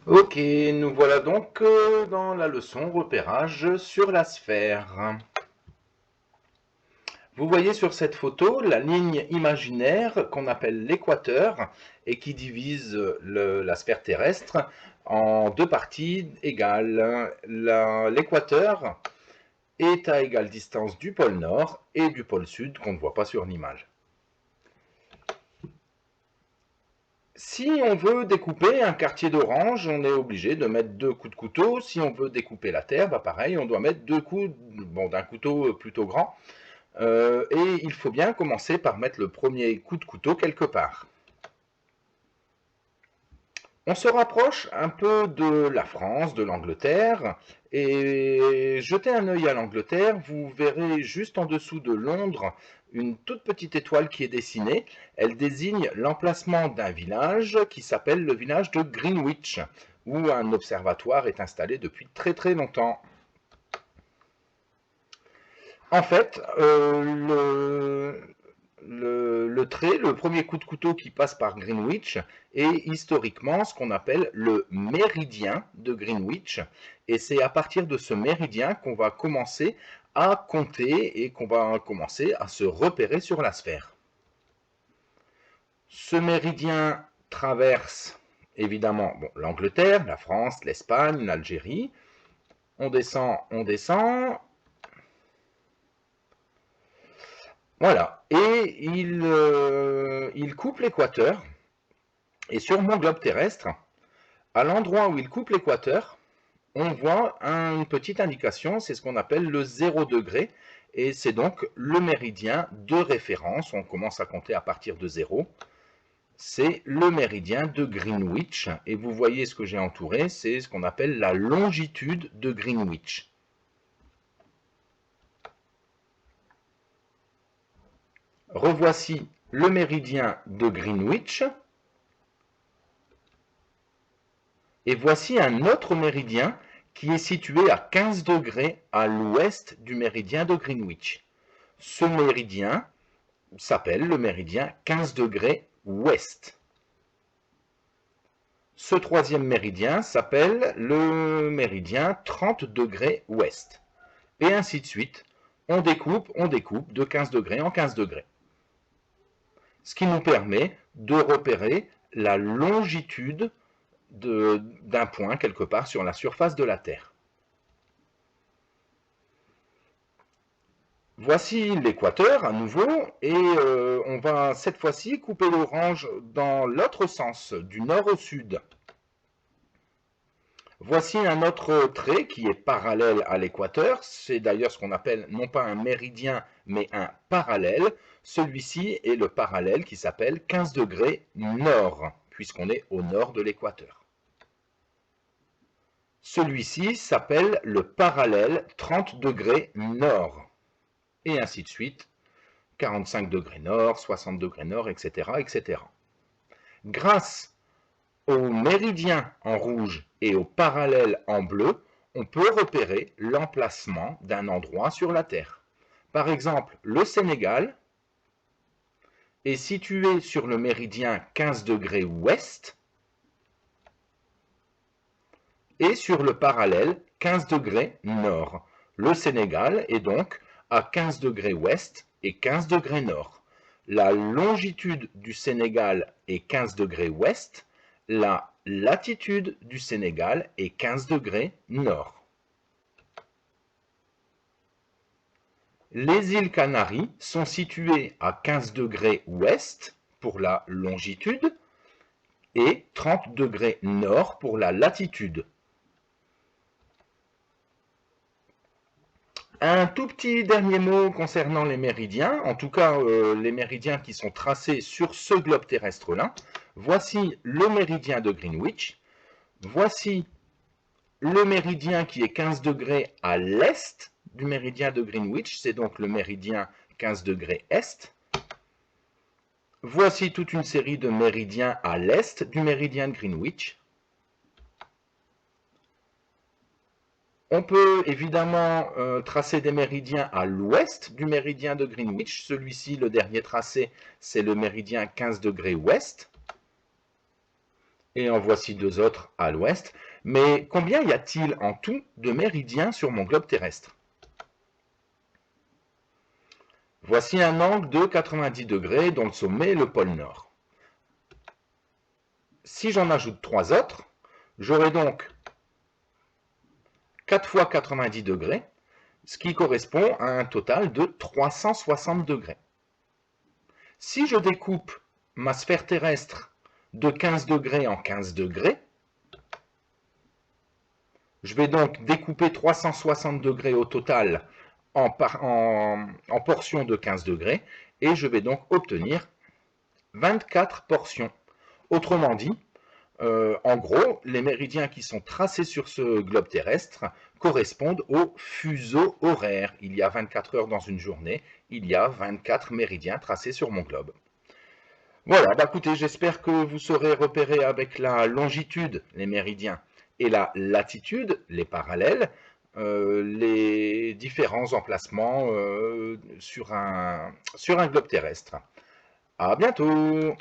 Ok, nous voilà donc dans la leçon repérage sur la sphère. Vous voyez sur cette photo la ligne imaginaire qu'on appelle l'équateur et qui divise la sphère terrestre en deux parties égales. L'équateur est à égale distance du pôle nord et du pôle sud qu'on ne voit pas sur l'image. Si on veut découper un quartier d'orange, on est obligé de mettre deux coups de couteau. Si on veut découper la terre, bah pareil, on doit mettre deux coups d'un couteau plutôt grand. Et il faut bien commencer par mettre le premier coup de couteau quelque part. On se rapproche un peu de la France, de l'Angleterre, et jetez un œil à l'Angleterre, vous verrez juste en dessous de Londres une toute petite étoile qui est dessinée. Elle désigne l'emplacement d'un village qui s'appelle le village de Greenwich, où un observatoire est installé depuis très très longtemps. En fait, le trait, le premier coup de couteau qui passe par Greenwich est historiquement ce qu'on appelle le méridien de Greenwich. Et c'est à partir de ce méridien qu'on va commencer à compter et qu'on va commencer à se repérer sur la sphère. Ce méridien traverse évidemment l'Angleterre, la France, l'Espagne, l'Algérie. On descend, on descend. Voilà. Et il coupe l'équateur. Et sur mon globe terrestre, à l'endroit où il coupe l'équateur, on voit une petite indication, c'est ce qu'on appelle le 0 degré, et c'est donc le méridien de référence, on commence à compter à partir de 0, c'est le méridien de Greenwich, et vous voyez ce que j'ai entouré, c'est ce qu'on appelle la longitude de Greenwich. Revoici le méridien de Greenwich, et voici un autre méridien qui est situé à 15 degrés à l'ouest du méridien de Greenwich. Ce méridien s'appelle le méridien 15 degrés ouest. Ce troisième méridien s'appelle le méridien 30 degrés ouest. Et ainsi de suite, on découpe de 15 degrés en 15 degrés. Ce qui nous permet de repérer la longitude d'un point quelque part sur la surface de la Terre. Voici l'équateur à nouveau, et on va cette fois-ci couper l'orange dans l'autre sens, du nord au sud. Voici un autre trait qui est parallèle à l'équateur, c'est d'ailleurs ce qu'on appelle non pas un méridien, mais un parallèle. Celui-ci est le parallèle qui s'appelle 15 degrés nord, puisqu'on est au nord de l'équateur. Celui-ci s'appelle le parallèle 30 degrés nord, et ainsi de suite. 45 degrés nord, 60 degrés nord, etc., etc. Grâce au méridien en rouge et au parallèle en bleu, on peut repérer l'emplacement d'un endroit sur la Terre. Par exemple, le Sénégal est situé sur le méridien 15 degrés ouest et sur le parallèle 15 degrés nord. Le Sénégal est donc à 15 degrés ouest et 15 degrés nord. La longitude du Sénégal est 15 degrés ouest, la latitude du Sénégal est 15 degrés nord. Les îles Canaries sont situées à 15 degrés ouest pour la longitude et 30 degrés nord pour la latitude. Un tout petit dernier mot concernant les méridiens, en tout cas les méridiens qui sont tracés sur ce globe terrestre-là. Voici le méridien de Greenwich. Voici le méridien qui est 15 degrés à l'est du méridien de Greenwich, c'est donc le méridien 15 degrés est. Voici toute une série de méridiens à l'est du méridien de Greenwich. On peut évidemment tracer des méridiens à l'ouest du méridien de Greenwich. Celui-ci, le dernier tracé, c'est le méridien 15 degrés ouest. et en voici deux autres à l'ouest. Mais combien y a-t-il en tout de méridiens sur mon globe terrestre? Voici un angle de 90 degrés dont le sommet est le pôle Nord. Si j'en ajoute trois autres, j'aurai donc 4 fois 90 degrés, ce qui correspond à un total de 360 degrés. Si je découpe ma sphère terrestre de 15 degrés en 15 degrés, je vais donc découper 360 degrés au total en portions de 15 degrés, et je vais donc obtenir 24 portions. Autrement dit, en gros, les méridiens qui sont tracés sur ce globe terrestre correspondent au fuseau horaire. Il y a 24 heures dans une journée, il y a 24 méridiens tracés sur mon globe. Voilà, bah écoutez, j'espère que vous saurez repérer avec la longitude, les méridiens, et la latitude, les parallèles, les différents emplacements sur un globe terrestre. À bientôt!